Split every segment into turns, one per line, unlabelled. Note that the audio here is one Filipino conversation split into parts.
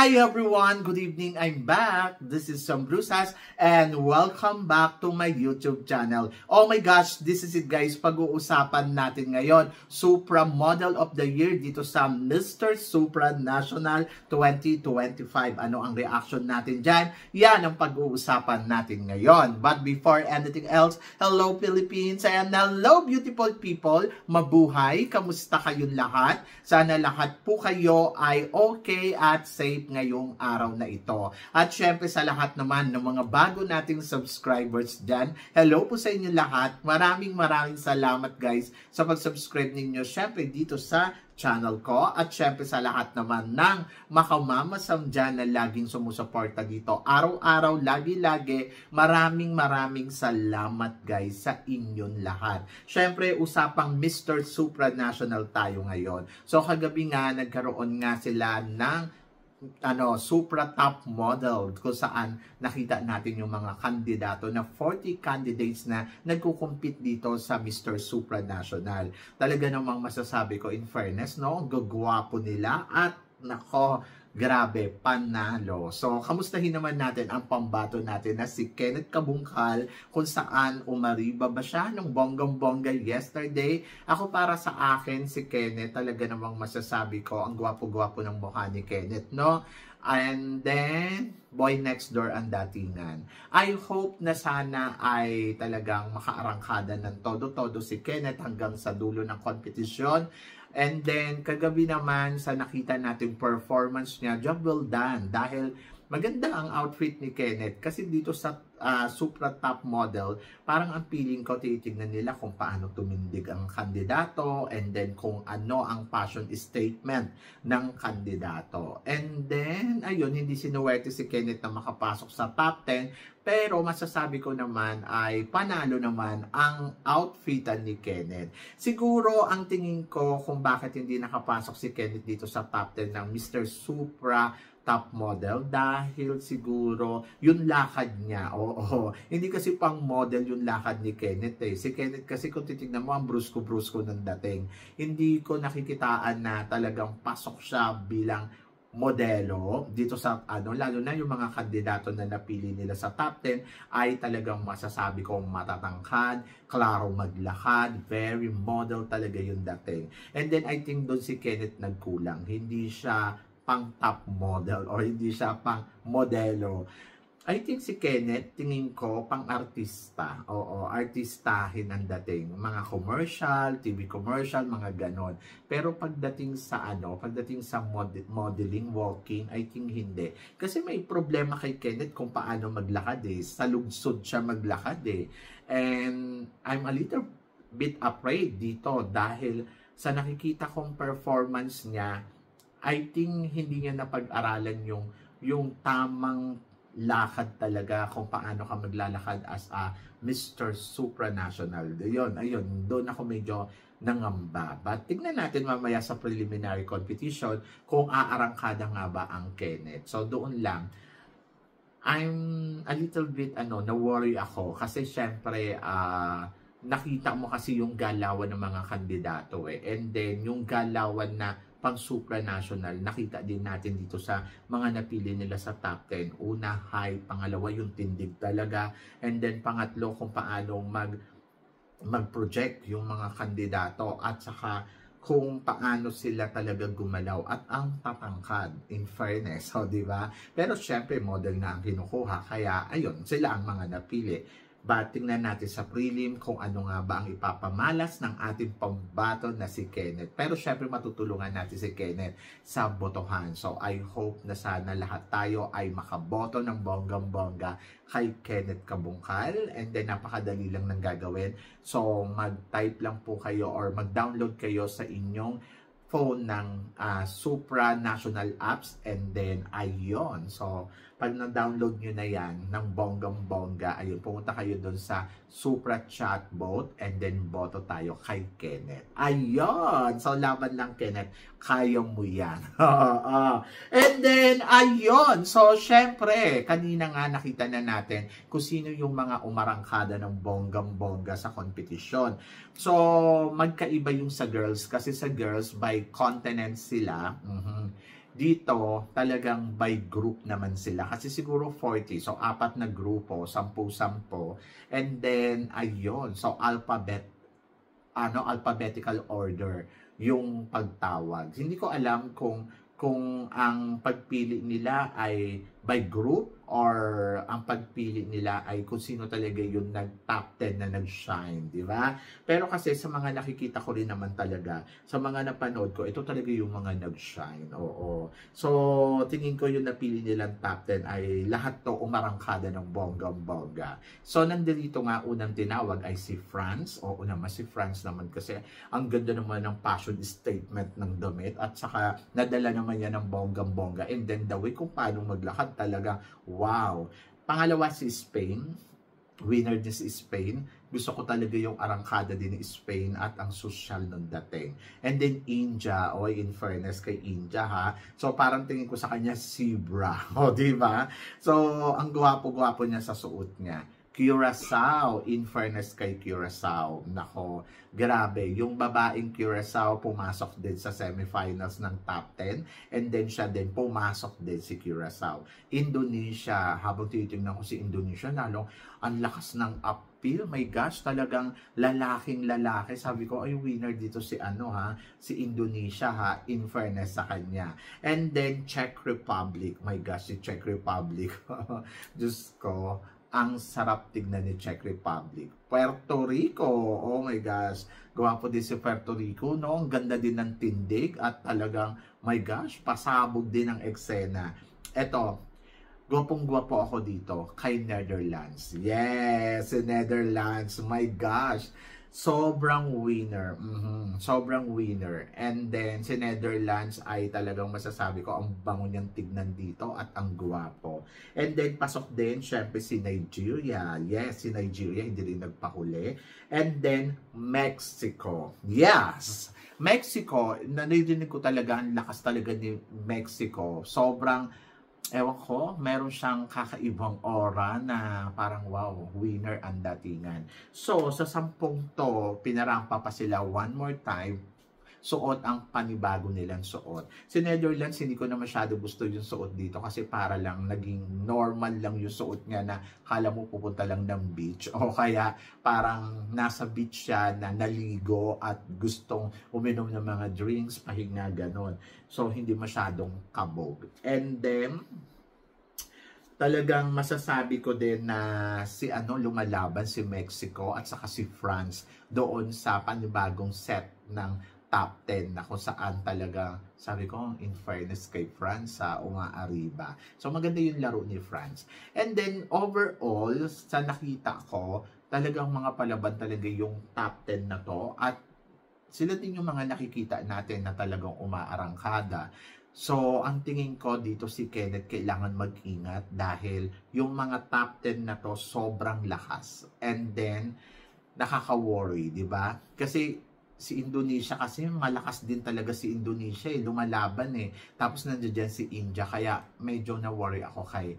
Hi everyone! Good evening! I'm back! This is Sam Brusas and welcome back to my YouTube channel. Oh my gosh! This is it guys! Pag-uusapan natin ngayon, Supra Model of the Year dito sa Mr. Supra National 2025. Ano ang reaction natin dyan? Yan ang pag-uusapan natin ngayon. But before anything else, hello Philippines and hello beautiful people! Mabuhay! Kamusta kayong lahat? Sana lahat po kayo ay okay at safe ngayong araw na ito. At syempre sa lahat naman ng mga bago nating subscribers dyan, hello po sa inyo lahat. Maraming salamat guys sa pag-subscribe ninyo syempre dito sa channel ko. At syempre sa lahat naman ng makamamasam dyan na laging sumusuporta dito. Araw-araw, lagi-lagi, maraming salamat guys sa inyong lahat. Syempre usapang Mr. Supra National tayo ngayon. So kagabi nga nagkaroon nga sila ng Supra Top Model kung saan nakita natin yung mga kandidato na 40 candidates na nagkukumpit dito sa Mr. Supra National. Talaga namang masasabi ko in fairness, no? Gagwapo nila at nako, grabe, panalo. So, kamustahin naman natin ang pambato natin na si Kenneth Kabungkal kung saan umariba ba siya ng bonggang-bongga yesterday. Ako para sa akin, si Kenneth, talaga namang masasabi ko, ang gwapo-gwapo ng mukha ni Kenneth, no? And then, boy next door ang datingan. I hope na sana ay talagang makaarangkada ng todo-todo si Kenneth hanggang sa dulo ng kompetisyon. And then, kagabi naman sa nakita natin performance niya, job well done. Dahil maganda ang outfit ni Kenneth. Kasi dito sa Supra Top Model, parang ang feeling ko, titignan nila kung paano tumindig ang kandidato and then kung ano ang passion statement ng kandidato. And then, ayun, hindi sinuwerte si Kenneth na makapasok sa top 10. Pero masasabi ko naman ay panalo naman ang outfitan ni Kenneth. Siguro ang tingin ko kung bakit hindi nakapasok si Kenneth dito sa top 10 ng Mr. Supra Top Model dahil siguro yung lakad niya. Oo. Hindi kasi pang model yung lakad ni Kenneth eh. Si Kenneth kasi kung titignan mo ang brusko-brusko ng dating. Hindi ko nakikitaan na talagang pasok siya bilang modelo dito sa lalo na yung mga kandidato na napili nila sa top 10 ay talagang masasabi ko matatangkad, klaro maglakad, very model talaga yung dating. And then I think doon si Kenneth nagkulang. Hindi siya pang top model or hindi siya pang modelo. I think si Kenneth, tingin ko, pang-artista. Oo, artistahin ang dating. Mga commercial, TV commercial, mga ganon. Pero pagdating sa pagdating sa modeling, walking, I think hindi. Kasi may problema kay Kenneth kung paano maglakad eh. Sa lungsod siya maglakad eh. And I'm a little bit afraid dito dahil sa nakikita kong performance niya, I think hindi niya napag-aralan yung tamang lakad talaga kung paano ka maglalakad as a Mr. Supra National. Ayun, doon ako medyo nangamba. But tignan natin mamaya sa preliminary competition kung aarangkada nga ba ang Kenneth. So doon lang, I'm a little bit na-worry ako kasi syempre nakita mo kasi yung galawan ng mga kandidato eh. And then yung galawan na pang supranational, nakita din natin dito sa mga napili nila sa top 10. Una, high. Pangalawa, yung tindig talaga. And then, pangatlo, kung paano mag-project yung mga kandidato at saka kung paano sila talaga gumalaw at ang tatangkad, in fairness, di ba? Pero syempre, model na ang kinukuha. Kaya, ayun, sila ang mga napili. But tingnan natin sa prelim kung ano nga ba ang ipapamalas ng ating pambato na si Kenneth. Pero syempre matutulungan natin si Kenneth sa botohan. So I hope na sana lahat tayo ay makaboto ng bonggang-bongga kay Kenneth Kabungkal. And then napakadali lang ng gagawin. So mag-type lang po kayo or mag-download kayo sa inyong phone ng Supra National Apps and then ayun. So pag na-download nyo na yan ng bonggang-bongga, ayun, pumunta kayo doon sa Supra Chatbot and then boto tayo kay Kenneth. Ayun! So, laban lang, Kenneth. Kaya mo yan. And then, ayun! So, syempre, kanina nga nakita na natin kung sino yung mga umarangkada ng bonggang-bongga sa kompetisyon. So, magkaiba yung sa girls kasi sa girls, by continent sila. dito talagang by group naman sila. Kasi siguro 40. So, 4 na grupo, 10-10. And then, ayun. So, alphabetical order yung pagtawag. Hindi ko alam kung ang pagpili nila ay by group or ang pagpili nila ay kung sino talaga yung nag-top 10 na nag-shine, di ba? Pero kasi sa mga nakikita ko rin naman talaga, sa mga napanood ko, ito talaga yung mga nag-shine. Oo. So, tingin ko yung napili nilang top 10 ay lahat to umarangkada ng bonggang-bongga. So, nandito nga unang tinawag ay si France. Oo naman, si France naman kasi ang ganda naman ng fashion statement ng damit at saka nadala naman yan ng bonggang-bongga. And then the way kung paano maglakad talaga, wow. Pangalawa si Spain. Winner din si Spain. Gusto ko talaga yung arangkada din ni Spain at ang social ng dating. And then India, in fairness kay India ha. So parang tingin ko sa kanya zebra. O, di ba? So ang gwapo-gwapo niya sa suot niya. Curaçao, in fairness kay Curaçao. Nako, grabe. Yung babaeng Curaçao pumasok din sa semifinals ng top 10 and then siya din pumasok din si Curaçao. Indonesia, habang titingnan ko si Indonesia, ang lakas ng appeal. My gosh, talagang lalaking lalaki. Sabi ko, ay winner dito si si Indonesia ha, in fairness sa kanya. And then Czech Republic. My gosh, si Czech Republic. Diyos ko, ang sarap tignan ni Czech Republic. Puerto Rico, oh my gosh, gwapo din si Puerto Rico, no? Ang ganda din ng tindig at talagang, my gosh, pasabog din ang eksena. Eto, gwapong-gwapo ako dito kay Netherlands. Yes, si Netherlands, my gosh. Sobrang winner. Sobrang winner. And then, si Netherlands ay talagang masasabi ko, ang bango niyang tignan dito at ang gwapo. And then, pasok din, syempre, si Nigeria. Yes, si Nigeria, hindi rin nagpahuli. And then, Mexico. Yes! Mexico, narinig ko talaga, ang lakas talaga ni Mexico. Sobrang, ewan ko, meron siyang kakaibang aura na parang wow, winner ang datingan. So, sa 10 to, pinarampa pa sila one more time, suot ang panibago nilang suot. Si Netherlands, hindi ko na masyado gusto yung suot dito kasi para lang naging normal lang yung suot niya na kala mo pupunta lang ng beach o kaya parang nasa beach siya na naligo at gustong uminom ng mga drinks, pahinga, ganon. So, hindi masyadong kabog. And then, talagang masasabi ko din na si lumalaban si Mexico at saka si France doon sa panibagong set ng top 10 na kung saan talaga, sabi ko, in fairness kay France, umaariba. So, maganda yung laro ni France. And then, overall, sa nakita ko, talagang mga palaban talaga yung top 10 na to. At sila din yung mga nakikita natin na talagang umaarangkada. So, ang tingin ko dito si Kenneth kailangan mag-ingat dahil yung mga top 10 na to sobrang lakas. And then, nakaka-worry, di ba? Kasi si Indonesia kasi malakas din talaga si Indonesia lumalaban tapos nandiyan si India kaya medyo na-worry ako kay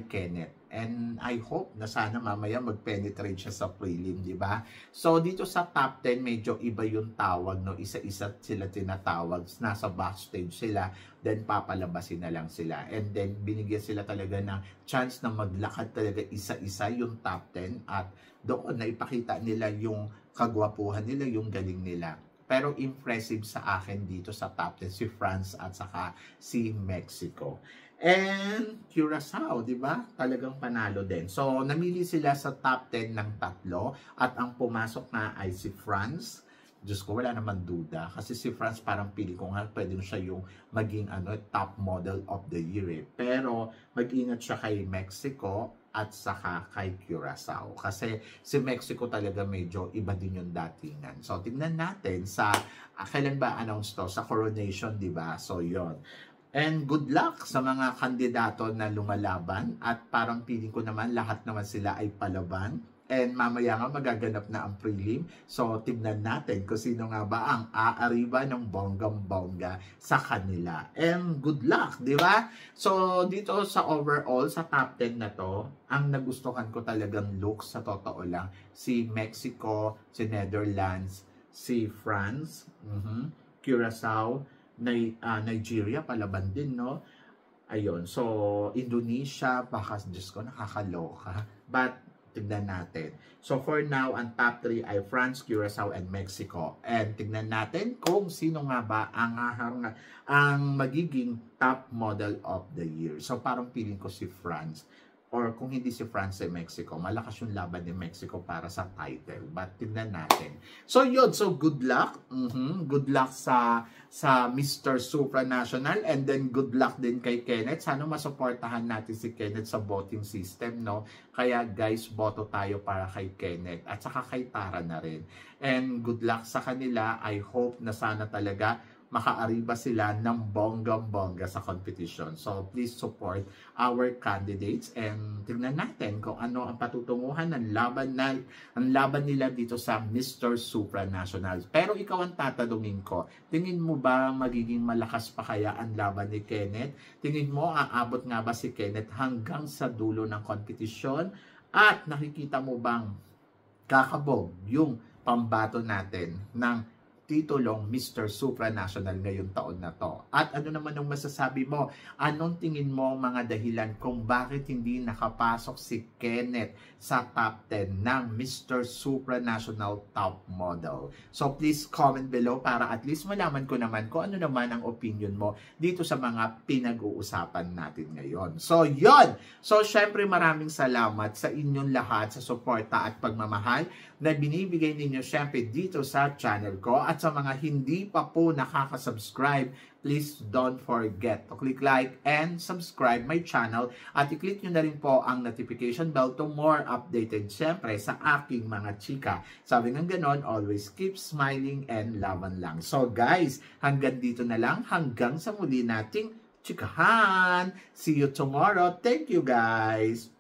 Kenneth. And I hope na sana mamaya mag-penetrate siya sa prelim, di ba? So dito sa top 10 medyo iba yung tawag, no? Isa-isa sila tinatawag, nasa backstage sila, then papalabasin na lang sila. And then binigyan sila talaga ng chance na maglakad talaga isa-isa yung top 10 at doon na ipakita nila yung kagwapuhan nila, yung galing nila. Pero impressive sa akin dito sa top 10 si France at saka si Mexico. And Curaçao, di ba? Talagang panalo din. So, namili sila sa top 10 ng 3 at ang pumasok na ay si France. Diyos ko, wala naman duda. Kasi si France parang pili ko nga, pwede siya yung maging top model of the year. Pero, mag-ingat siya kay Mexico at saka kay Curaçao. Kasi si Mexico talaga medyo iba din yung datingan. So, tingnan natin sa, kailan ba announce to? Sa coronation, di ba? So, yon. And good luck sa mga kandidato na lumalaban at parang piling ko naman lahat naman sila ay palaban. And mamaya nga magaganap na ang prelim. So, tignan natin kung sino nga ba ang aariba ng bonggang-bongga sa kanila. And good luck, di ba? So, dito sa overall, sa top 10 na to, ang nagustuhan ko talagang look sa totoo lang, si Mexico, si Netherlands, si France, Curaçao, Nigeria, palaban din, no? Ayun. So, Indonesia, baka, Diyos ko, nakakaloka. But, tignan natin. So, for now, ang top 3 ay France, Curacao, and Mexico. And tignan natin kung sino nga ba ang magiging top model of the year. So, parang feeling ko si France. Or kung hindi si France ay Mexico, malakas yung laban ni Mexico para sa title. But tignan natin. So yun, so good luck. Good luck sa Mr. Supranational, and then good luck din kay Kenneth. Sana masuportahan natin si Kenneth sa voting system, no? Kaya guys, boto tayo para kay Kenneth at saka kay Tara na rin. And good luck sa kanila. I hope na sana talaga makaariba sila ng bonggang-bongga sa competition. So, please support our candidates and tignan natin kung ano ang patutunguhan ng laban nila dito sa Mr. Supranational. Pero ikaw ang tatanungin ko, tingin mo ba magiging malakas pa kaya ang laban ni Kenneth? Tingin mo aabot nga ba si Kenneth hanggang sa dulo ng competition? At nakikita mo bang kakabog yung pambato natin ng titulong Mr. Supranational ngayong taon na to? At ano naman ang masasabi mo? Anong tingin mo mga dahilan kung bakit hindi nakapasok si Kenneth sa top 10 ng Mr. Supranational Top Model? So please comment below para at least malaman ko naman kung ano naman ang opinion mo dito sa mga pinag-uusapan natin ngayon. So yon. So syempre maraming salamat sa inyong lahat sa suporta at pagmamahal na binibigay ninyo syempre dito sa channel ko. At sa mga hindi pa po nakaka-subscribe, please don't forget to click like and subscribe my channel at i-click nyo na rin po ang notification bell to more updated syempre sa aking mga chika. Sabi ng ganon, always keep smiling and laban lang. So guys, hanggang dito na lang. Hanggang sa muli nating chikahan. See you tomorrow. Thank you guys.